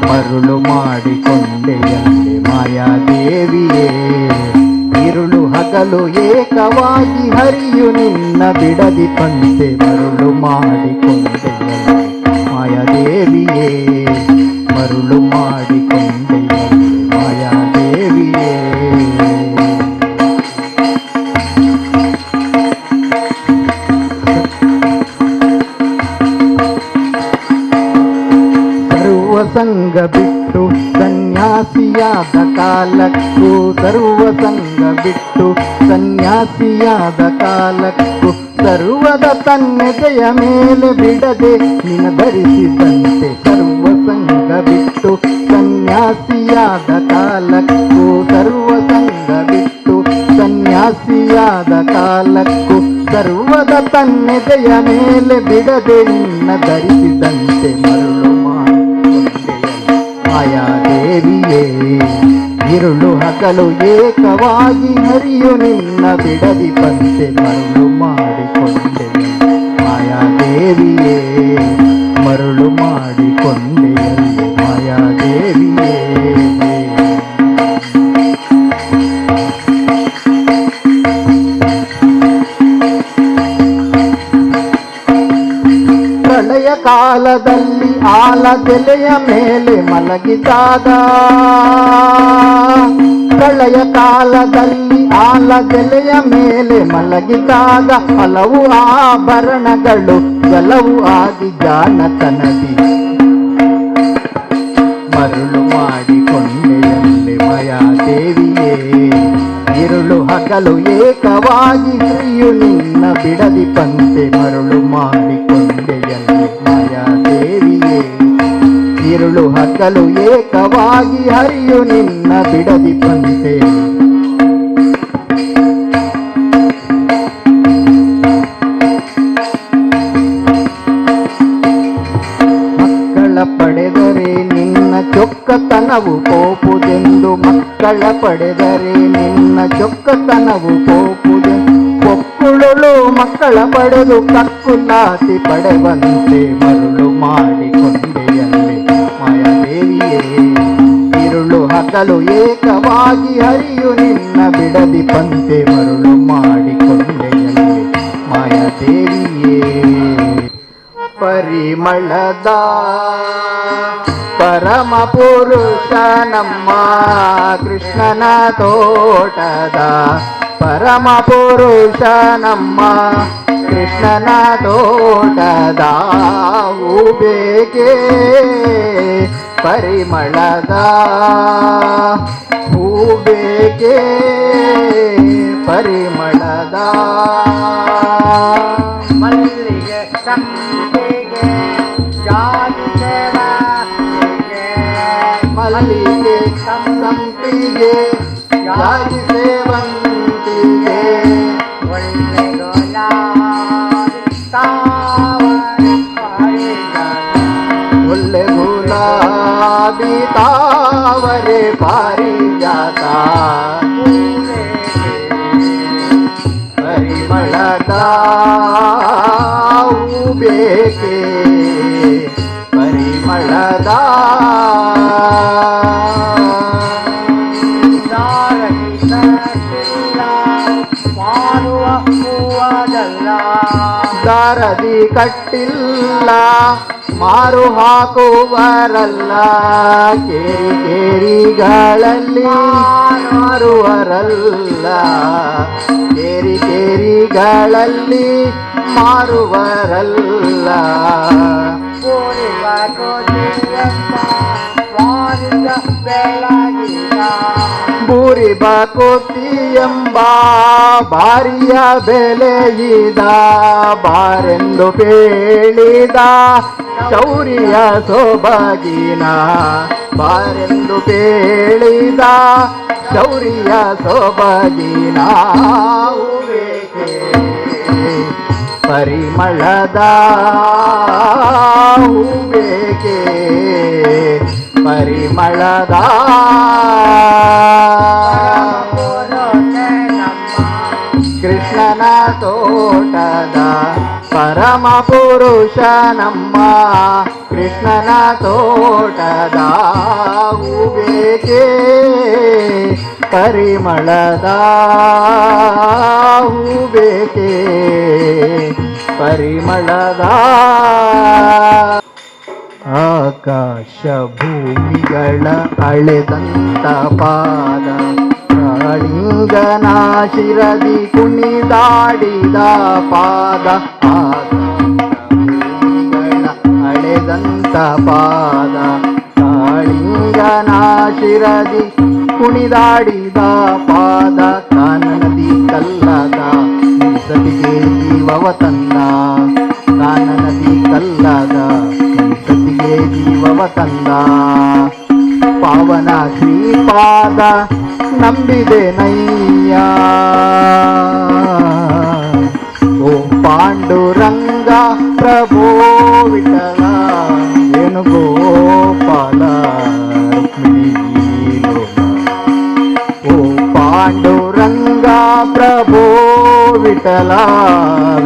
ಮರುಳು ಮಾಡಿಕೊಂಡೆಯಲ್ಲಿ ಮಾಯಾದೇವಿಯೇ, ಇರುಳು ಹಗಲು ಏಕವಾಗಿ ಹರಿಯು ನಿನ್ನ ಬಿಡದಿ ಪಂತೆ ಮರುಳು ಮಾಡಿಕೊಂಡೆಯಲ್ಲಿ ಮಾಯಾದೇವಿಯೇ, ಮರುಳು ಮಾಡಿಕೊಂಡೆಯಲ್ಲಿ ಮಾಯಾದೇವಿಯೇ. ಸಂಗ ಬಿಟ್ಟು ಸನ್ಯಾಸಿಯಾದ ಕಾಲಕ್ಕೂ, ಸರ್ವ ಸಂಗ ಬಿಟ್ಟು ಸನ್ಯಾಸಿಯಾದ ಕಾಲಕ್ಕೂ, ಸರ್ವದ ತನ್ನೆದೆಯ ಮೇಲೆ ಬಿಡದೆ ನಿನ ಧರಿಸಿದಂತೆ. ಸರ್ವ ಸಂಗ ಬಿಟ್ಟು ಸನ್ಯಾಸಿಯಾದ ಕಾಲಕ್ಕೂ, ಸರ್ವ ಸಂಗ ಬಿಟ್ಟು ಸನ್ಯಾಸಿಯಾದ ಕಾಲಕ್ಕೂ, ಸರ್ವದ ತನ್ನೆದೆಯ ಮೇಲೆ ಬಿಡದೆ ನಿನ್ನ ಧರಿಸಿದಂತೆ ಮರುಳು ಮಾಯಾದೇವಿಯೇ, ಇರುಳು ಹಗಲು ಏಕವಾಗಿ ಹರಿಯು ನಿನ್ನ ಬಿಡದಿ ಪಂತೆ ಮರುಳು ಮಾಡಿಕೊಂಡೆಯಲ್ಲಿ ಮಾಯಾದೇವಿಯೇ, ಮರುಳು ಮಾಡಿಕೊಂಡೆಯಲ್ಲಿ ಮಾಯಾದೇವಿಯೇ. ಪ್ರಳಯ ಕಾಲದಲ್ಲಿ ಆಲದೆಲೆಯ ಮೇಲೆ ಮಲಗಿದಾಗ, ಪ್ರಳಯ ಕಾಲದಲ್ಲಿ ಆಲದೆಲೆಯ ಮೇಲೆ ಮಲಗಿದಾಗ, ಹಲವು ಆಭರಣಗಳು ಕೆಲವು ಆಗಿ ಜಾಣತನದಿ ಮರುಳು ಮಾಡಿಕೊಂಡೆಯಲ್ಲಿ ಮಾಯಾದೇವಿಯೇ, ಇರುಳು ಹಗಲು ಏಕವಾಗಿ ಹರಿಯು ನಿನ್ನ ಬಿಡದಿ ಪಂತೆ ಮರುಳು ಮಾಡಿಕೊಂಡೆಯಲ್ಲಿ ಮಾಯಾದೇವಿಯೇ, ಇರುಳು ಹಗಲು ಏಕವಾಗಿ ಹರಿಯು ನಿನ್ನ ಬಿಡದಿ ಪಂತೆ. ಮಕ್ಕಳ ಪಡೆದರೆ ನಿನ್ನ ಚೊಕ್ಕತನವು ಕೋಪುದೆಂದು, ಮಕ್ಕಳ ಪಡೆದರೆ ನಿನ್ನ ಚೊಕ್ಕತನವು ಕೋಪುದೆಂದು, ಕೊಕ್ಕುಳುಳು ಮಕ್ಕಳ ಪಡೆದು ಕಕ್ಕುಲಾತಿ ಪಡೆವಂತೆ ಮರುಳು ಮಾಡಿಕೊಂಡೆಯಲ್ಲಿ ಮಾಯಾದೇವಿಯೇ, ಇರುಳು ಹಗಲು ಏಕವಾಗಿ ಹರಿಯು ನಿನ್ನ ಬಿಡದಿ ಪಂತೆ ಮರುಳು ಮಾಡಿಕೊಂಡೆಯಲ್ಲಿ ಮಾಯಾದೇವಿಯೇ. ಪರಿಮಳದ ಪರಮ ಪುರುಷ ನಮ್ಮ ಕೃಷ್ಣನ ತೋಟದ, ಪರಮ ಪುರುಷ ನಮ್ಮ ಕೃಷ್ಣನ ತೋಟದ ಹೂಬೇಕೆ, ಪರಿಮಳದ ಹೂಬೇಕೆ, ಪರಿಮಳದ ಮಲ್ಲಿಗೆ ಸಂಪಿಗೆ ಜಾತಿ ಸೇವಂತಿಗೆ, ಮಲ್ಲಿಗೆ ಸಂಪಿಗೆ ಜಾತಿ ಸೇವಂತಿಗೆ, ಒಳ್ಳೆ ಒಳ್ಳೆ ಗುಲಾಬಿ ತಾವರೆ ಪಾರಿಜಾತ, ಪರಿಮಳದ ಹೂಬೇಕೆ, ಪರಿಮಳದ ಮಾರುವ ಹೂವದಲ್ಲ, ದಾರದಿ ಕಟ್ಟಿಲ್ಲ ಮಾರು ಹಾಕುವರಲ್ಲ, ಕೇರಿ ಕೇರಿಗಳಲ್ಲಿ ಮಾರುವರಲ್ಲ, ಕೇರಿ ಕೇರಿಗಳಲ್ಲಿ ಮಾರುವರಲ್ಲ. ಬೂರಿ ಬಾಕೋತಿ ಎಂಬ ಬಾರಿಯ ಬೆಲೆಯಿದ, ಬಾರೆಂದು ಹೇಳಿದ ಶೌರ್ಯ ಸೊಬಗಿನ, ಬಾರೆಂದು ಹೇಳಿದ ಶೌರ್ಯ ಸೊಬಗಿನ ಹೂಬೇಕೆ, ಪರಿಮಳದ ಹೂಬೇಕೆ, ಪರಿಮಳದ ಕೃಷ್ಣನ ತೋಟದ ಪರಮ ಪುರುಷ ನಮ್ಮ ಕೃಷ್ಣನ ತೋಟದ ಹೂಬೇಕೆ ಪರಿಮಳದ ಹೂಬೇಕೆ ಪರಿಮಳದ ಆಕಾಶ ಭೂಮಿಗಳ ಅಳೆದಂತ ಪಾದ ಕಾಳಿಂಗನ ಶಿರದಿ ಕುಣಿದಾಡಿದ ಪಾದ ಭೂಮಿಗಳ ಅಳೆದಂತ ಪಾದ ಕಾಳಿಂಗನ ಶಿರದಿ ಕುಣಿದಾಡಿದ ಪಾದ ಕಾನನದಿ ಕಲ್ಲದ ಸತಿಗೆ ಜೀವವ ತಂದ ಕಾನನದಿ ಕಲ್ಲದ ಸತಿಗೆ ಜೀವವ ತಂದ ಪಾವನ ಶ್ರೀಪಾದ ನಂಬಿದೆ ನಯ್ಯ ಓ ಪಾಂಡುರಂಗ ಪ್ರಭೋ ವಿಠಲ ವೇಣುಗೋಪಾಲ ರುಕ್ಮಿಣಿ ಓ ಪಾಂಡುರಂಗ ಪ್ರಭೋ ವಿಠಲ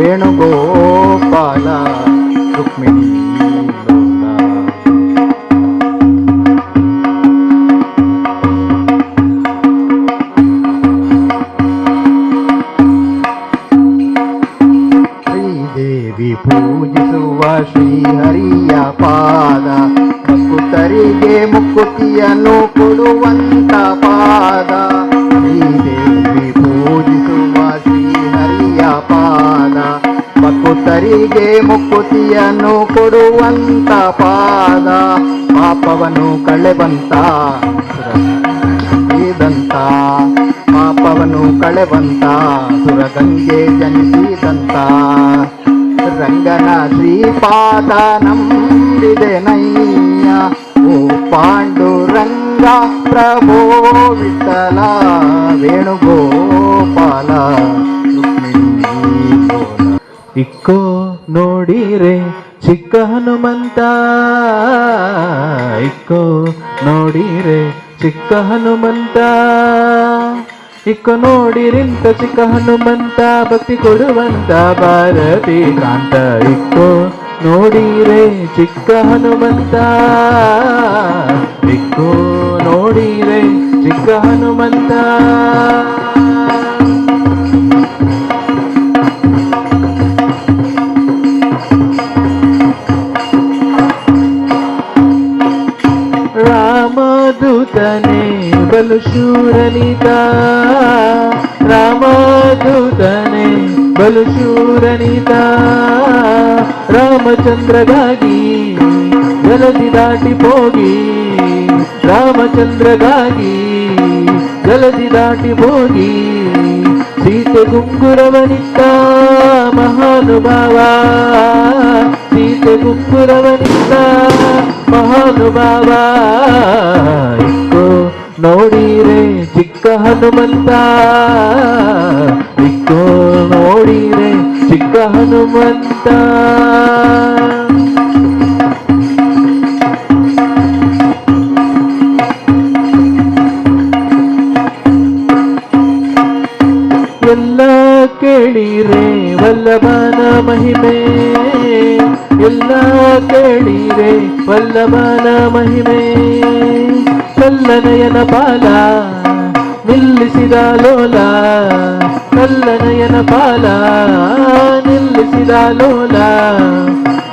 ವೇಣುಗೋಪಾಲ ರುಕ್ಮಿಣಿ ಪೂಜಿಸುವ ಶ್ರೀಹರಿಯ ಪಾದ ಭಕ್ತರಿಗೆ ಮುಕ್ಕುತಿಯನ್ನು ಕೊಡುವಂತ ಪಾದ ಶ್ರೀದೇವಿ ಪೂಜಿಸುವ ಶ್ರೀಹರಿಯ ಪಾದ ಭಕ್ತರಿಗೆ ಮುಕ್ಕುತಿಯನ್ನು ಕೊಡುವಂತ ಪಾದ ಪಾಪವನ್ನು ಕಳೆವಂತ ಇದಂತ ಪಾಪವನ್ನು ಕಳೆವಂತ ಸುರಗಂಗೆ ಜನಿಸಿದಂತ ರಂಗನ ಶ್ರೀಪಾದ ನಂಬಿದೆ ನಯ್ಯ ಓ ಪಾಂಡುರಂಗ ಪ್ರಭೋ ವಿಠಲ ವೇಣುಗೋಪಾಲ ಇಕ್ಕೋ ನೋಡಿರೆ ಚಿಕ್ಕ ಹನುಮಂತ ಇಕ್ಕೋ ನೋಡಿರೆ ಚಿಕ್ಕ ಹನುಮಂತ ಇಕ್ಕ ನೋಡಿರಿಂತ ಚಿಕ್ಕ ಹನುಮಂತ ಭಕ್ತಿ ಕೊಡುವಂತ ಭಾರತಿ ಕಾಂತ ಇಕ್ಕೋ ನೋಡಿರೆ ಚಿಕ್ಕ ಹನುಮಂತ ಇಕ್ಕೋ ನೋಡಿರೆ ಚಿಕ್ಕ ಹನುಮಂತ ರಾಮದೂತನೇ ಬಲು ಶೂರನಿತ ರಾಮದೂತನೇ ಬಲು ಶೂರನಿತ ರಾಮಚಂದ್ರಗಾಗಿ ಜಲದಿ ದಾಟಿ ಹೋಗಿ ರಾಮಚಂದ್ರಗಾಗಿ ಜಲದಿ ದಾಟಿ ಹೋಗಿ ಸೀತೆ ಗುಂಗುರವನಿತ್ತ ಮಹಾನುಭಾವ ಸೀತೆ ಗುಂಗುರವನಿತ್ತ ಮಹಾನುಭಾವ ಇಕ್ಕೋ ನೋಡಿರೆ ಚಿಕ್ಕ ಹನುಮಂತ ಇಕ್ಕೋ ನೋಡಿರೆ ಚಿಕ್ಕ ಹನುಮಂತ ಎಲ್ಲ ಕೇಳಿರೆ ವಲ್ಲಭನ ಮಹಿಮೆ ಎಲ್ಲ ಕೇಳಿರೆ ವಲ್ಲಭನ ಮಹಿಮೆ ಕಲ್ಲನಯನ ಬಾಲ ನಿಲ್ಲಿಸಿದ ಲೋಲ ಕಲ್ಲನಯನ ಬಾಲ ನಿಲ್ಲಿಸಿದ ಲೋಲ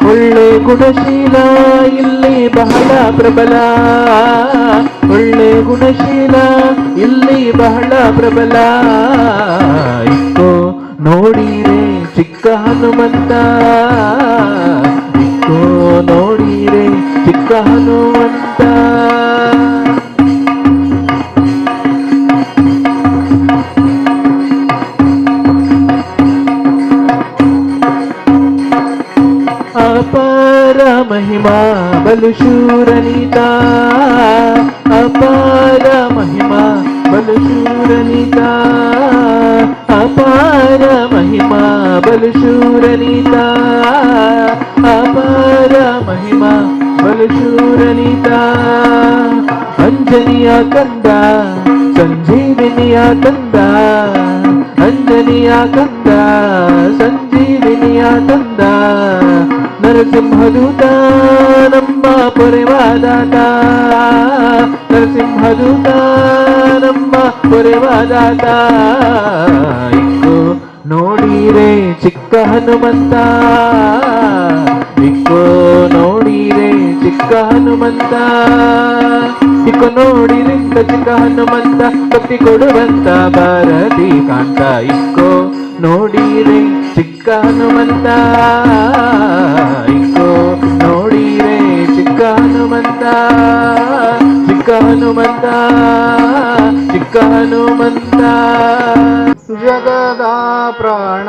ಒಳ್ಳೆ ಗುಣಶೀಲ ಇಲ್ಲಿ ಬಹಳ ಪ್ರಬಲ ಒಳ್ಳೆ ಗುಣಶೀಲ ಇಲ್ಲಿ ಬಹಳ ಪ್ರಬಲ ಇಕ್ಕೋ ನೋಡಿರೆ ಚಿಕ್ಕ ಹನುಮಂತ ಇಕ್ಕೋ ನೋಡಿರೆ ಚಿಕ್ಕ ಹನುಮಂತ ಅಪಾರ ಮಹಿಮಾ ಬಲು ಶೂರನಿತ ಅಪಾರ ಮಹಿಮಾ ಬಲು ಶೂರನಿತ ಅಪಾರ ಮಹಿಮಾ ಬಲು ಶೂರನಿತ ಅಪಾರ ಮಹಿಮಾ ಬಲು ಶೂರನಿತ ಅಂಜನಿಯ ಕಂದ ಸಂಜೀವಿನಿಯ ಕಂದ ಅಂಜನಿಯ ಕಂದ ಸಂಜೀವಿನಿಯ ಕಂದ ನರಸಿಂಹದೂತ ನಮ್ಮ ಪೊರೆವಾದಾತ ನರಸಿಂಹದೂತ ನಮ್ಮ ಪೊರೆವಾದಾತ ಇಕ್ಕೋ ನೋಡಿರೆ ಚಿಕ್ಕ ಹನುಮಂತ ಇಕ್ಕೋ ನೋಡಿರೆ ಚಿಕ್ಕ ಹನುಮಂತ ಇಕ್ಕೋ ನೋಡಿರಿಂದ ಚಿಕ್ಕ ಹನುಮಂತ ಭಕ್ತಿ ಕೊಡುವಂತ ಭಾರತಿ ಕಾಂತ ಇಕ್ಕೋ ನೋಡಿರೆ ಚಿಕ್ಕ ಹನುಮಂತ ಇಕ್ಕೋ ನೋಡಿರೆ ಚಿಕ್ಕ ಹನುಮಂತ ಚಿಕ್ಕ ಹನುಮಂತ ಚಿಕ್ಕ ಹನುಮಂತ ಜಗದ ಪ್ರಾಣ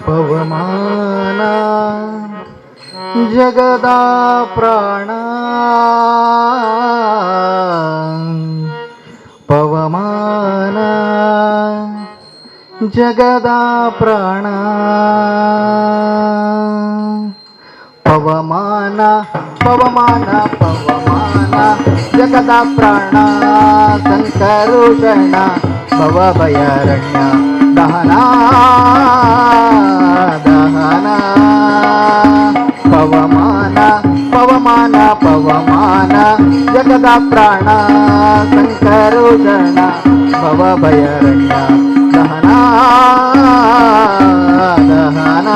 ಪವಮಾನ ಜಗದ ಪ್ರಾಣ ಪವಮಾನ ಜಗದ ಪ್ರಾಣ ಪವಮಾನ ಪವಮಾನ ಪವಮಾನ ಜಗದ ಪ್ರಾಣ ಸಂಕರುಷಣ ಭವಭಯಾರಣ್ಯ ದಹನ ದಹನ ಪವಮಾನ ಪವಮಾನ ಪವಮಾನ ಜಗದ ಪ್ರಾಣ ಸಂಕರುಷಣ ಭವಭಯಾರಣ್ಯ ದಹನ ದಹನ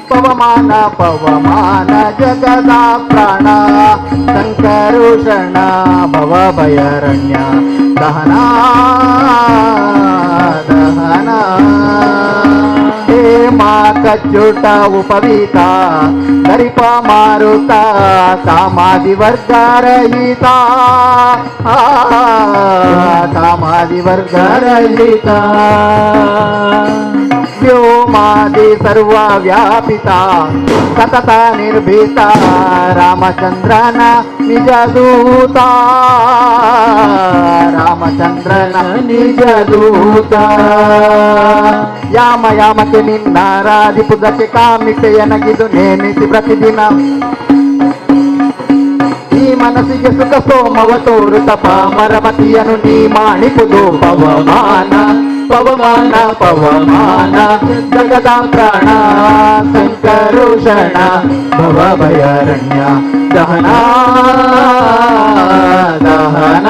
ಪವಮಾನ ಪವಮಾನ ಜಗದ ಪ್ರಾಣ ಸಂಕರುಷಣ ಭವಭಯಾರಣ್ಯ ದಹನ ದಹನ ಹೇಮಾ ಕಚ್ಚುಟ ಉಪವೀತ ದರಿಪ ಮಾರುತ ಕಾಮಾದಿ ವರ್ಗ ರಹಿತ ಕಾಮಾದಿ ವರ್ಗ ರಹಿತ ವ್ಯೋಮಾದಿ ಸರ್ವ ವ್ಯಾಪಿತ ಸತತ ನಿರ್ಭೀತ ರಾಮಚಂದ್ರನ ನಿಜ ದೂತ ರಾಮಚಂದ್ರನ ನಿಜ ದೂತ ಯಾಮ ಯಾಮಕ್ಕೆ ನಿನ್ನ ರಾಧಿಪುದಕ್ಕೆ ಕಾಮಿಕೆಯನಗಿದು ನೇಮಿಸಿ ಪ್ರತಿದಿನ ಈ ಮನಸ್ಸಿಗೆ ಸುಖ ಸೋಮವ ತೋರುತ ಪಾಮರಮತಿಯನ್ನು ನೀ ಮಾಡಿಪುದು ಪವಮಾನ ಪವಮಾನ ಪವಮಾನ ಜಗದ ಪ್ರಾಣ ಸಂಕರುಷಣ ಭವಭಯಾರಣ್ಯ ದಹನ ದಹನ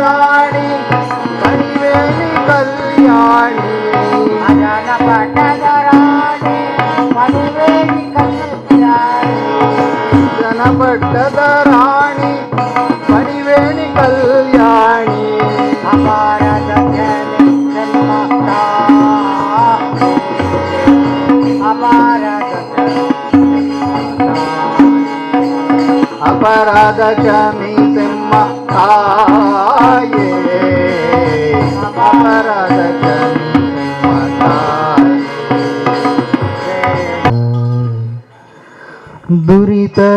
ರಾಣಿ ಕಣಿವೇಲಿ ಕಲ್ಯಾಣಿ ಅಜನ ಪಟ್ಟದ ರಾಣಿ ಕಣಿವೇಲಿ ಕಲ್ಯಾಣಿ ಪಟ್ಟದ ರಾಣಿ ಮಣಿವೇಣಿ ಕಲ್ಯಾಣಿ ಅಪಾರದ ಅಪರಾಧ ಕ್ಷಮಿಸೆಮ್ಮ ತಾಯೇ ಅಪರಾಧ ಕ್ಷಮಿಸೆಮ್ಮ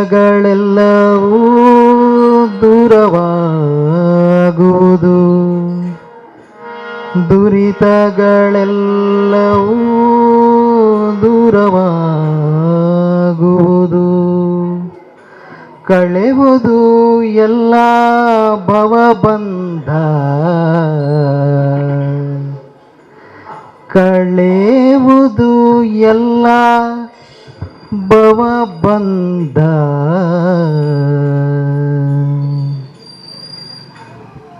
ದುರಿತಗಳೆಲ್ಲವೂ ದೂರವಾಗುವುದು ದುರಿತಗಳೆಲ್ಲವೂ ದೂರವಾಗುವುದು ಕಳೆವುದು ಎಲ್ಲ ಭವಬಂಧ ಕಳೆವುದು ಎಲ್ಲ ಭವಬಂಧ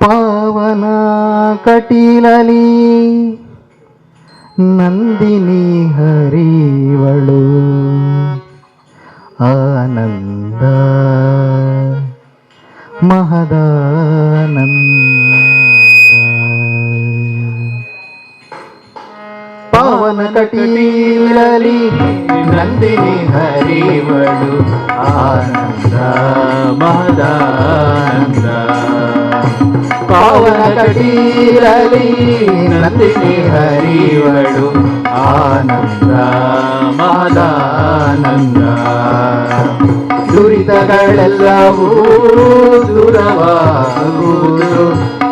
ಪಾವನ ಕಟೀಲಲಿ ನಂದಿನಿ ಹರಿವಳು ಆನಂದ ಮಹದಾನಂದ ಪಾವನ ಕಟೀಲಲಿ ನಂದಿನಿ ಹರಿವಳು ಆನಂದ ಮಹದಾನಂದ ಪಾವನ ಕಟೀಲಲಿ ನಂದಿನಿ ಹರಿವಳು ಆನಂದ ಮಹದಾನಂದ ದುರಿತಗಳೆಲ್ಲವೂ ದೂರವಾಗುವುದು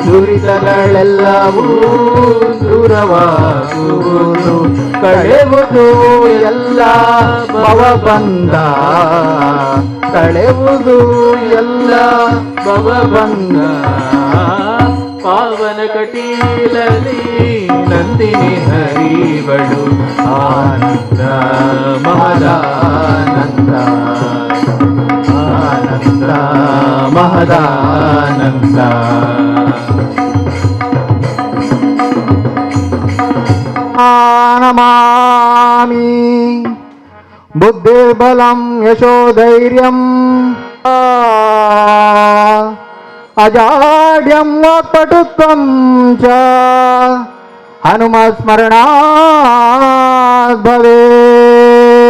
ದುರಿತಗಳೆಲ್ಲವೂ ದೂರವಾಗುವುದು ಕಳೆವುದು ಎಲ್ಲ ಭವಬಂಧ ಕಳೆವುದು ಎಲ್ಲ ಭವಬಂಧ ಪಾವನ ಕಟೀಲಲಿ ನಂದಿನಿ ಹರಿವಳು ಆನಂದ ಮಹದಾನಂದ ಆನಂದ ಮಹದಾನಂದ ನಮಾಮಿ ಬುದ್ಧಿರ್ಬಲಂ ಯಶೋಧೈರ್ಯಂ ಅಜಾಡ್ಯಂ ವಾಕ್ಪಟುತ್ವಂ ಚ ಹನುಮಸ್ಮರಣಾತ್ ಭವೇತ್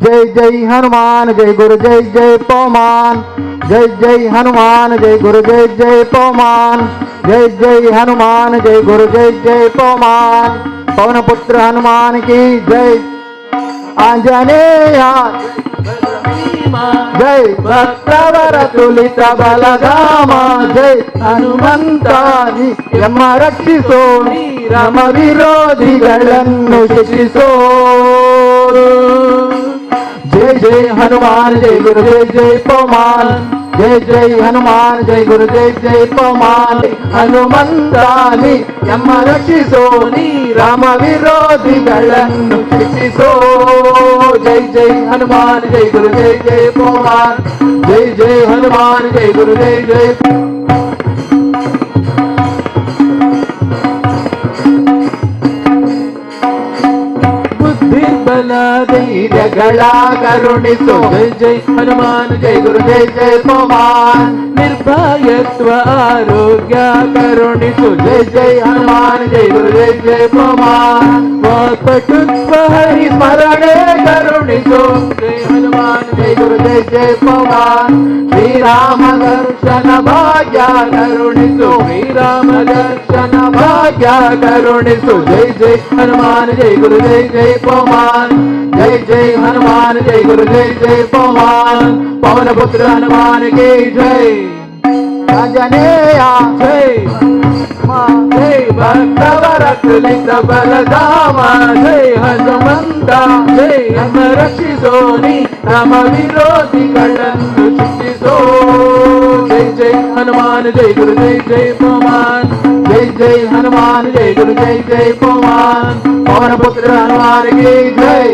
जय जय हनुमान जय गुरु जय जय पवमान जय जय हनुमान जय गुरु जय जय पवमान जय जय हनुमान जय गुरु जय जय पवमान पवन पुत्र हनुमान की जय आंजनेय जय भक्तवर तुलित बलधाम जय हनुमंतानि यम रक्षिसो राम विरोधिಗಳನ್ನು ಶಿಕ್ಷಿಸೋ जय जय हनुमान जय गुरु जय जय पवमान जय जय हनुमान जय गुरु जय जय पवमान हनुमंतानि यम रक्षिसो राम विरोधिಗಳನ್ನು ಶಿಕ್ಷಿಸೋ जय जय हनुमान जय गुरु जय जय पवमान जय जय हनुमान जय गुरु जय जय ಬಲ ಧೈರ್ಯಗಳ ಕರುಣಿಸೋ ಜಯ ಜಯ ಹನುಮಾನ್ जय गुरु जय जय पवमान ನಿರ್ಭಯತ್ವ ಆರೋಗ್ಯ ಕರುಣಿಸು जय जय हनुमान जय गुरु जय जय पवमान ವಾಕ್ಪಟುತ್ವ हरि स्मरणे करुणिसो ಜಯ ಹನುಮಾನ್ जय गुरु जय जय पवमान श्री राम दर्शन भाग्य करुणिसो ಶ್ರೀರಾಮ दर्शन भाग्य करुणिसो जय जय हनुमान जय गुरु जय जय पवमान जय जय हनुमान जय गुरु जय जय पवमान पवन पुत्र हनुमान की जय आंजनेय ಜಯ जय भक्तवर तुलित बलधाम ಜಯ ಹನುಮಂತ जय ನಮ್ಮ ರಕ್ಷಿಸೋನಿ राम विरोधिಗಳನ್ನು ಶಿಕ್ಷಿಸೋ ಜಯ ಜಯ ಹನುಮಾನ್ ಜಯ ಗುರು ಜಯ ಜಯ ಪವಮಾನ್ जय जय हनुमान जय गुरु जय जय पवमान पवन पुत्र हनुमान की जय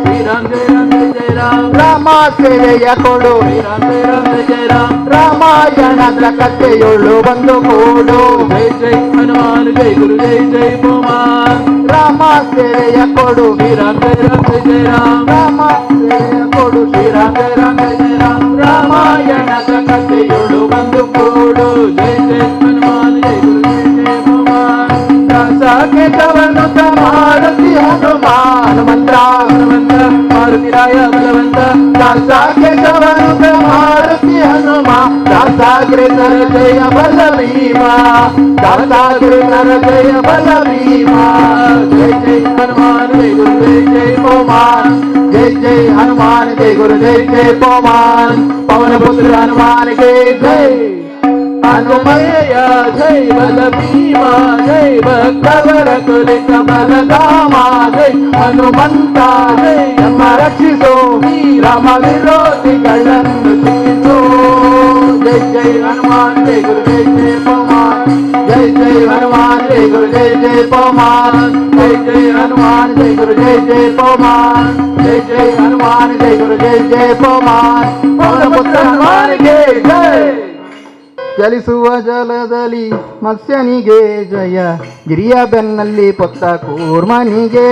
ಶ್ರೀರಾಮ್ ಜಯ ರಾಮ ಜಯ ರಾಮ राम ಸೇವೆಯ ಕೊಡು ಶ್ರೀರಾಮ್ ಜೈ ರಾಮ್ ಜೈ ಜೈ ರಾಮ್ ರಾಮಾಯಣದ ಕಥೆಯೊಳು ಬಂದು ಕೂಡು ಜೈ ಜೈ ಹನುಮಾನ್ ಜೈ ಗುರು ಜೈ ಜೈ ಪವಮಾನ್ ರಾಮ ಸೇವೆಯ ಕೊಡು ಶ್ರೀರಾಮ್ ಜೈ ರಾಮ್ ಜೈ ಜೈ ರಾಮ್ ರಾಮ ಸೇವೆಯ ಕೊಡು ಶ್ರೀರಾಮ್ ಜೈ ರಾಮ್ ಜೈ ಜೈ ರಾಮ್ ರಾಮಾಯಣದ ಕಥೆಯೊಳು ಬಂದು ಕೂಡು ಜೈ ಜೈ ಹನುಮಾನ್ ಜೈ ಗುರು ಜೈ ಜೈ ಪವಮಾನ್ ಸಾಕೇತವನ್ನು ಮಾರುತಿ ಹನುಮಾನುಮಂತ ಹನುಮಂತ ಮಾರುತಿರಾಯ ಬಲವಂತ ಸಾಕೇತವನ್ನು ಮಾರುತಿ ಹನುಮ ದಾಸಾಗ್ರೇತರ ಜಯ ಬಲ ಭೀಮ ದಾಸಾಗ್ರೇತರ ಜಯ ಬಲ ಭೀಮ ಜೈ ಜೈ ಹನುಮಾನ್ ಜೈ ಗುರು ಜೈ ಜೈ ಪವಮಾನ್ जय जय हनुमान जय गुरु जय जय पवन पवन पुत्र हनुमान के जय ಹನುಮಯ್ಯ ಜೈ ಬಲ ಭೀಮ ಜೈ ಭಕ್ತವರ ಕುಲಿತ ಬಲಧಾಮ ಜೈ ಹನುಮಂತ ಜೈ ನಮ್ಮ ರಕ್ಷಿಸೋ ರಾಮ ವಿರೋಧಿಗಳನ್ನು ಚಿಕ್ಕಿಸೋ जय जय हनुमान जय गुरु जय जय पवन जय जय हनुमान जय गुरु जय जय पवन जय जय हनुमान जय गुरु जय जय पवन जय जय हनुमान जय गुरु जय जय पवन पवन पुत्र हनुमान के जय ಚಲಿಸುವ ಜಲದಲ್ಲಿ ಮತ್ಸ್ಯನಿಗೆ ಜಯ ಗಿರಿಯ ಬೆನ್ನಲ್ಲಿ ಪೊತ್ತ ಕೂರ್ಮನಿಗೆ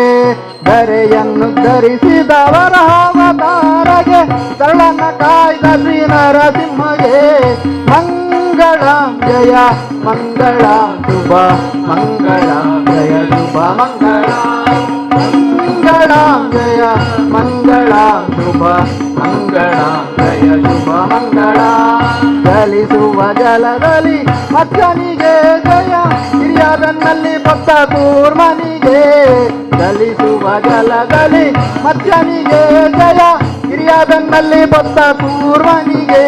ಧರೆಯನ್ನು ಧರಿಸಿದವರ ಅವತಾರಗೆ ಸರಳನ ಕಾಯ್ದ ಶ್ರೀ ನರಸಿಂಹಗೆ ಮಂಗಳಾಂ ಜಯ ಮಂಗಳಾಂ ಶುಭ ಮಂಗಳಾಂ ಜಯ ಶುಭ ಮಂಗಳಾಂ ಜಯ ಮಂಗಳಾಂ ಶುಭ ಮಂಗಳಾಂ ಜಯ ಶುಭ ಮಂಗಳಾಂ ಚಲಿಸುವ ಜಲದಲ್ಲಿ ಮತ್ಸ್ಯನಿಗೆ ಜಯ ಹಿರಿಯ ಬೆನ್ನಲ್ಲಿ ಪೊತ್ತ ಕೂರ್ಮನಿಗೆ ಚಲಿಸುವ ಜಲದಲ್ಲಿ ಮತ್ಸ್ಯನಿಗೆ ಜಯ ಹಿರಿಯ ಬೆನ್ನಲ್ಲಿ ಪೊತ್ತ ಕೂರ್ಮನಿಗೆ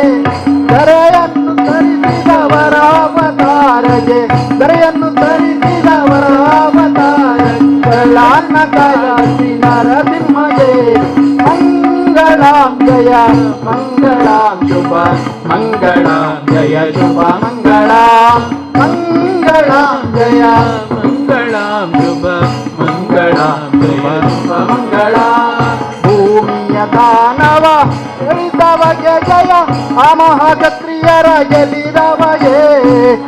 ಧರೆಯನ್ನು ಧರಿಸಿದವರ ಅವತಾರಗೆ ಧರೆಯನ್ನು ಧರಿಸಿದವರ ಅವತಾರಗೆ ಲಾನ್ನ ಕಾಯಿ ನರಸಿಂಹಗೆ ಮಂಗಳಾಂ ಜಯ ಮಂಗಳಾಂ ಶುಭ ಮಂಗಳಾಂ ಜಯ ಶುಭ ಮಂಗಳಾಂ ಮಂಗಳಾಂ ಜಯ ಮಂಗಳಾಂ ಶುಭ ಮಂಗಳಾಂ ಜಯ ಶುಭ ಮಂಗಳಾಂ ಭೂಮಿಯ ದಾನವ ಎಳಿದವಗೆ ಜಯ ಆ ಮಹಾಕ್ಷತ್ರಿಯರ ಗೆಲಿದವಗೆ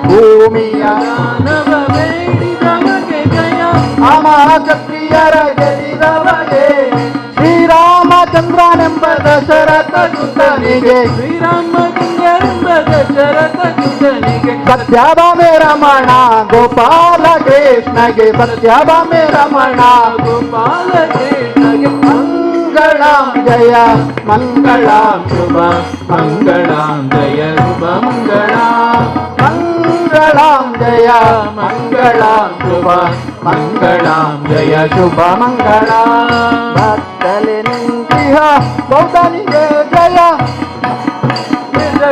ಭೂಮಿಯ ದಾನವ ಬೇಡಿದವಗೆ ಜಯ ಆ ಮಹಾಕ್ಷತ್ರಿಯರ ಗೆಲಿದವಗೆ ಶ್ರೀರಾಮಚಂದ್ರನೆಂಬ ದಶರಥ ಸುತನಿಗೆ ಶ್ರೀರಾಮಚಂದ್ರನೆಂಬ ದಶರಥ ಸುತನಿಗೆ ಸತ್ಯಭಾಮೆ ರಮಣ ಗೋಪಾಲ ಕೃಷ್ಣಗೆ ಸತ್ಯಭಾಮೆ ರಮಣ ಗೋಪಾಲ ಕೃಷ್ಣಗೆ ಮಂಗಳಾಂ ಜಯ ಮಂಗಳಾಂ ಶುಭ ಮಂಗಳಾಂ ಜಯ ಶುಭ ಮಂಗಳಾಂ ಮಂಗಳಾಂ ಜಯ ಮಂಗಳಾಂ ಶುಭ ಮಂಗಳಾಂ ಜಯ ಶುಭ ಮಂಗಳಾಂ ಭಕ್ತಲೆ ನಿಂತಿಹ ಬೌದ್ಧನಿಗೆ ಜಯ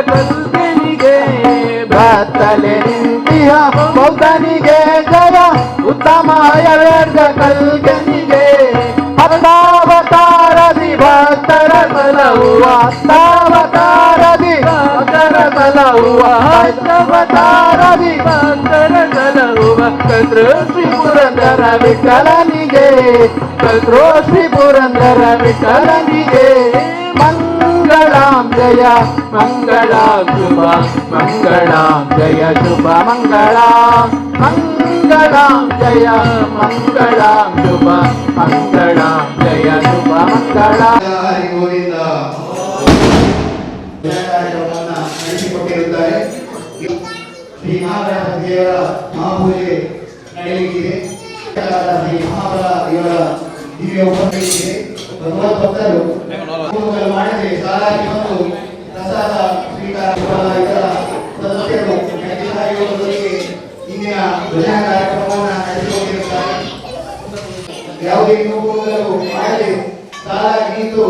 ಕಲ್ಕನಿಗೆ ಭಕ್ತಲೆ ನಿಂತಿಹ ಬೌದ್ಧನಿಗೆ ಜಯ ಉತ್ತಮ ಯವೇರ್ಗ ಕಲ್ಕನಿಗೆ ಹತ್ತಾವತಾರದಿ ಭಕ್ತರ ಸಲಹುವ ಹತ್ತಾವತಾರದಿ ಭಕ್ತರ ಸಲಹುವ ಹತ್ತಾವತಾರದಿ ಭಕ್ತರ ಸಲಹುವ ಕದ್ರು ಶ್ರೀ ಪುರಂದರ ವಿಠಲನಿಗೆ ಕದ್ರು ಶ್ರೀ ಪುರಂದರ ವಿಠಲನಿಗೆ ಮಂಗಳಾಂ ಜಯ ಮಂಗಳಾಂ ಶುಭ ಮಂಗಳಾಂ ಜಯ ಶುಭ ಮಂಗಳಾಂ ಮಂಗಳಾಂ ಜಯ ಮಂಗಳಾಂ ಶುಭ ಮಂಗಳಾಂ ಜಯ ಶುಭ ಮಂಗಳಾಂ ಹರಿ ಗೋವಿಂದ ಕಾರ್ಯಕ್ರಮವನ್ನು ನಡೆಸಿಕೊಟ್ಟಿರುತ್ತಾರೆ. ಶ್ರೀ ಮಹಾರಾಜ ದೇವರ ಮಹಾಪೂಜೆ ನಡೆಯಲಿದೆ. ಶ್ರೀ ಮಹಾಬಲ ಇವರ ದಿವ್ಯ ಉಪಸ್ಥಿತಿಗೆ ಭಗವತ್ ಭಕ್ತರು ಮಾಡದೆ ಸಾಲಾಗಿ ಮತ್ತು ಪ್ರಸಾದ ಸ್ವೀಕಾರ ಇತರ ಸದಸ್ಯರು ನಡೆಸಿದವರಿಗೆ ಇಂದಿನ ಭಜನಾ ಕಾರ್ಯಕ್ರಮವನ್ನು ನಡೆಸಿಕೊಟ್ಟಿರುತ್ತಾರೆ. ಯಾವುದೇ ನೋವುಗಳು ಮಾಡದೆ ಸಾಲಾಗಿ ನಿಂತು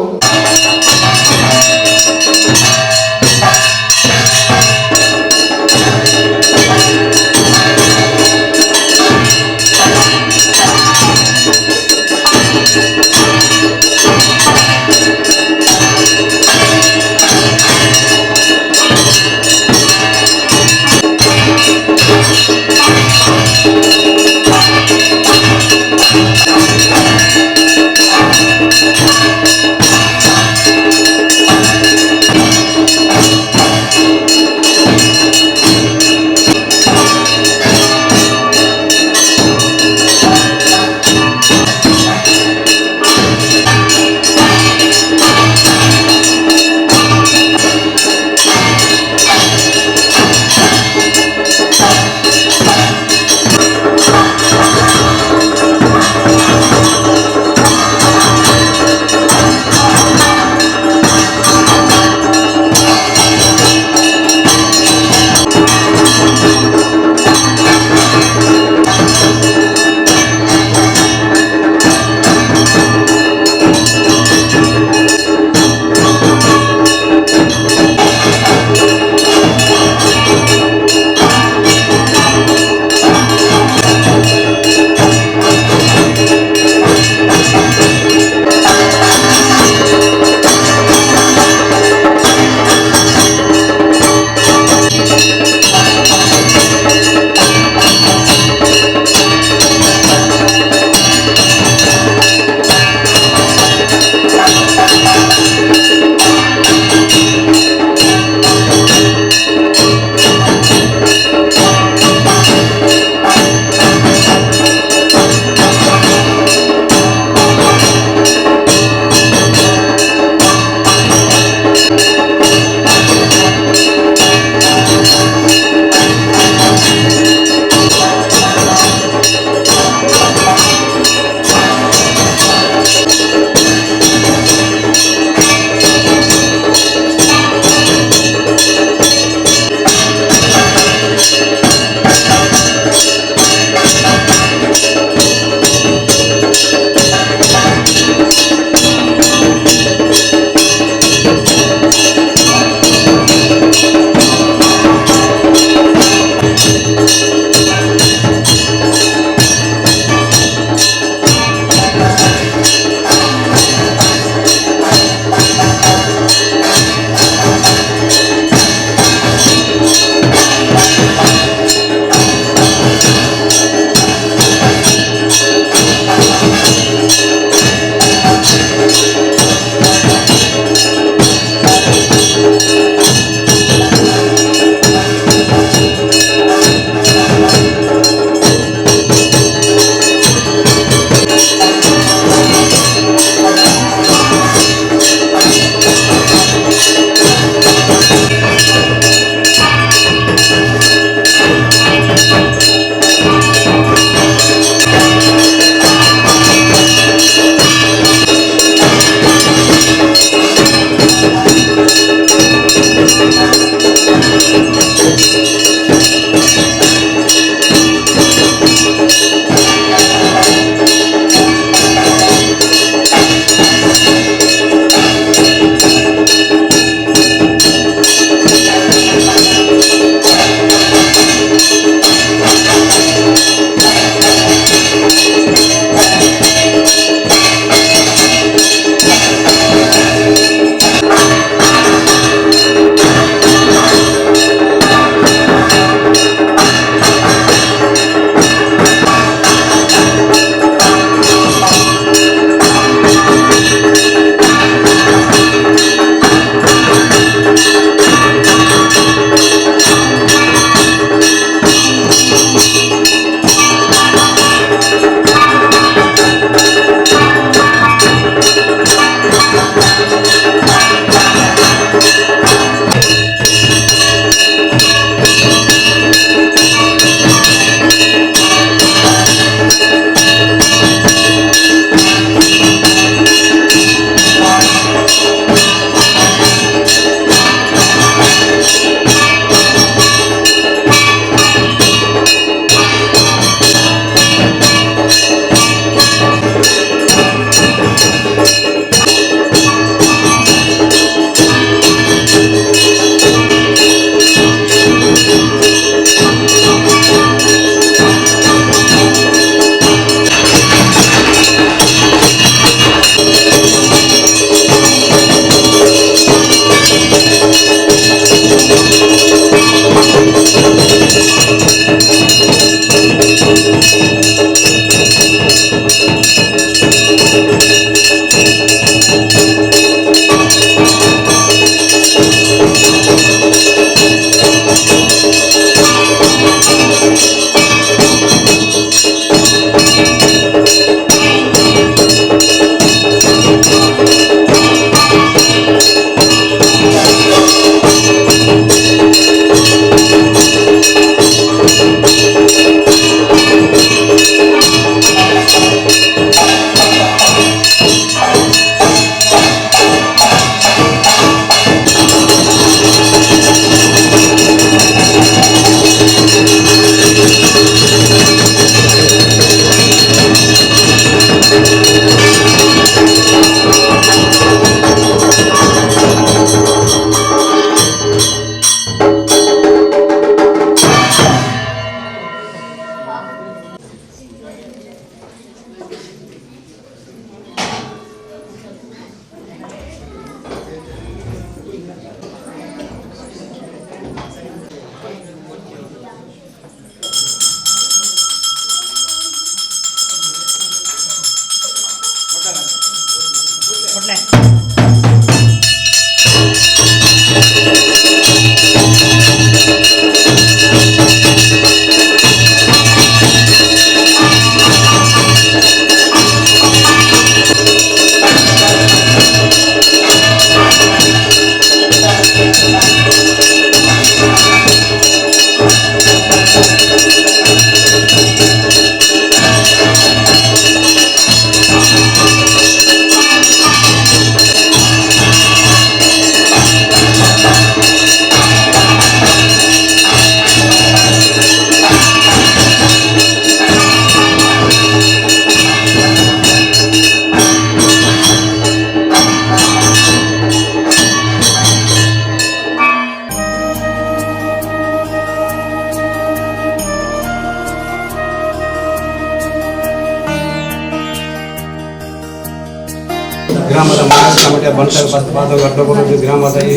ಗ್ರಾಮದ ಮಾನಸ ಕಮಿಟಿಯ ಬಂಟ ಪಾದಗಳು ಗ್ರಾಮದ ಈ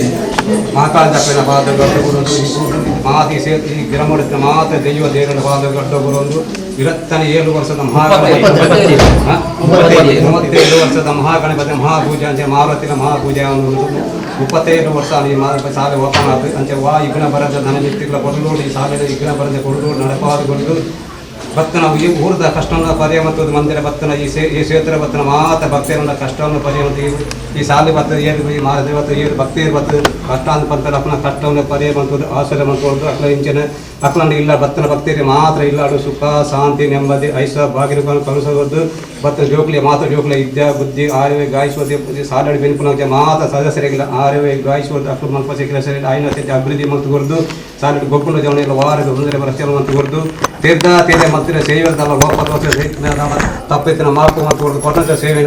ಮಾತಾಡಪ್ಪನ ಪಾದಗಳು ಮಾತಿ ಸೇರಿ ಈ ಗ್ರಾಮದ ಮಾತ ದೈವ ದೇವರ ಪಾದಗಳು 27 ವರ್ಷದ ಮಹಾಗಣಪತಿ 37 ವರ್ಷದ ಮಹಾಗಣಪತಿ ಮಹಾಪೂಜೆ ಅಂತೆ ಮಾರುತಿನ ಮಹಾಪೂಜೆ ಅನ್ನುವುದು 35 ವರ್ಷ ಈ ಶಾಲೆ ಓಪನ್ ಆಯ್ತು ಅಂತೆ ಇಗ್ನ ಬರದ ಧನಮಿತ್ತಿಗಳ ಕೊಡಲೂರು ಈ ಶಾಲೆಯ ಇಗ್ನ ಬರದ ಕೊಡಲೂರು ನಡೆಪಾದುಕೊಂಡು ಭಕ್ತನ ಈ ಊರದ ಕಷ್ಟವನ್ನು ಪರಿಹರಿಸುವುದು ಮಂದಿರ ಭಕ್ತನ ಈ ಕ್ಷೇತ್ರ ಭಕ್ತನ ಮಾತ ಭಕ್ತಿಯರ ಕಷ್ಟವನ್ನು ಪರಿಹರಿಸುವುದು ಈ ಶಾಲೆ ಭಕ್ತ ಏನು ಈ ಮಹಾದೇವತ್ತು ಏನು ಭಕ್ತಿ ಇರ್ಬತ್ತು ಕಷ್ಟಾಂತ ಪಂತರ ಅಪ್ಪನ ಕಷ್ಟವನ್ನು ಪರಿಹರಿಸುವುದು ಆಶ್ರಯ ಮಂತ್ರುವುದು ಅಕ್ಕಲ ಇಂಚಿನ ಅಕ್ಕಲನ್ನು ಇಲ್ಲ ಭಕ್ತನ ಭಕ್ತಿಗೆ ಮಾತ್ರ ಇಲ್ಲಾಡು ಸುಖ ಶಾಂತಿ ನೆಮ್ಮದಿ ಐಸ ಭಾಗಿರುಗಳನ್ನು ಕಲಿಸಬಹುದು ಭಕ್ತ ಜೋಕ್ಲಿ ಮಾತ್ರ ಜೋಕ್ಲಿ ವಿದ್ಯಾ ಬುದ್ಧಿ ಆರೋಗ್ಯ ಗಾಯಿಸುವುದು ಸಾಲಡಿ ಬೆನ್ಪುನಾಗ ಮಾತ್ರ ಸದಸ್ಯರಿಗಿಲ್ಲ ಆರೋಗ್ಯ ಗಾಯಿಸುವುದು ಅಕ್ಕಲು ಮನಸ್ಸು ಕೆಲಸ ಐನತೆ ಅಭಿವೃದ್ಧಿ ಮಂತ್ರಿಗೊರ್ದು ಸಾಲಡಿ ಗೊಬ್ಬರ ಜವನಿಲ್ಲ ವಾರದ ಒಂದರ ವರ್ಷ ಮಂತ್ರಿಗೊರ್ದು ತೀರ್ಥ ತೀರ್ಥ ಮಂತ್ರಿ ಸೇವೆದಲ್ಲ ಲೋಪ ತಪ್ಪಿತ್ತಿನ ಮಾತು ಮತ್ತು ಕೊಟ್ಟಂತ ಸೇವೆ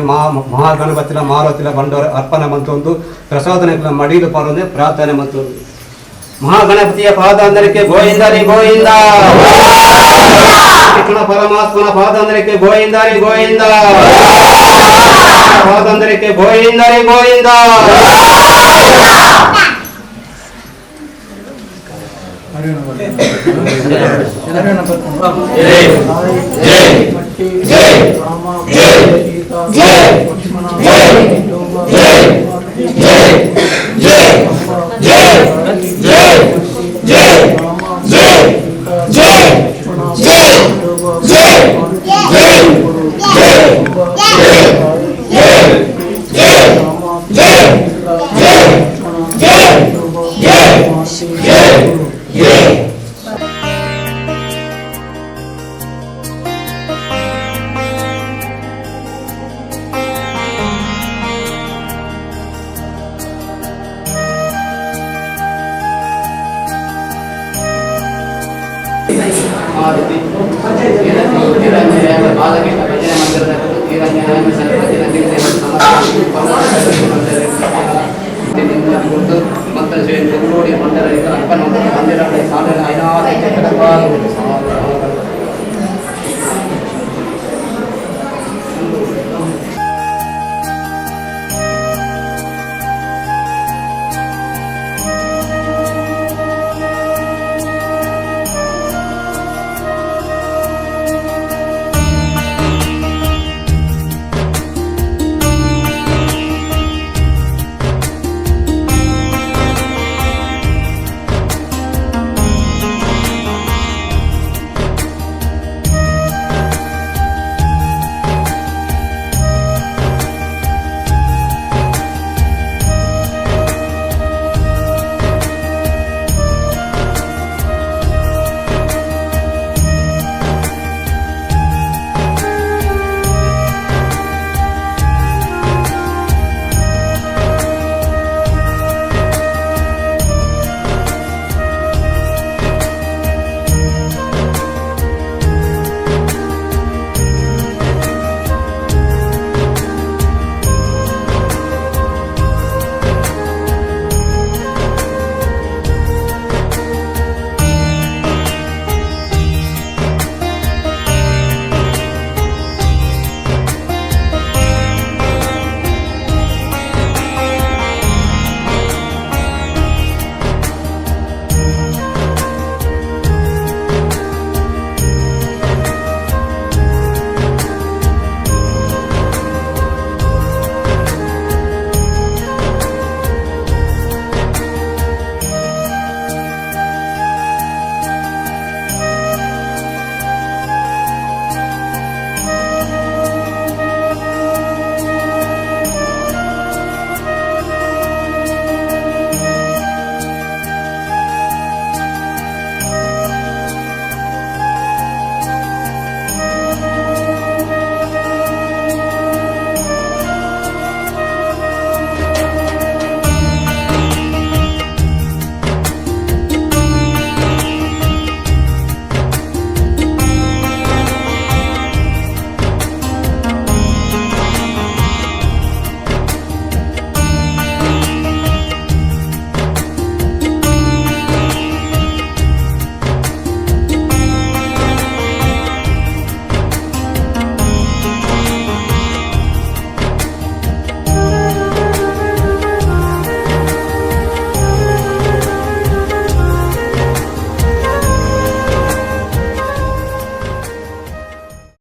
ಮಹಾಗಣಪತಿಲ ಮಾರುತಿಲ ಬಂಡವರ ಅರ್ಪಣೆ ಮಂತೊಂದು ಪ್ರಸಾದನೆಗಳ ಮಡಿಲು ಪಾಲನೆ ಪ್ರಾರ್ಥನೆ ಮತ್ತು ಮಹಾಗಣಪತಿಯ ಪಾದಾಂತರಕ್ಕೆ ಗೋವಿಂದರಿ ಗೋವಿಂದ ಕೃಷ್ಣ ಪರಮಾತ್ಮನ ಪಾದಾಂತರಕ್ಕೆ ಗೋವಿಂದರಿ ಗೋವಿಂದ ಪಾದಾಂತರಕ್ಕೆ ಗೋವಿಂದರಿ ಗೋವಿಂದ ಮಂತ್ರ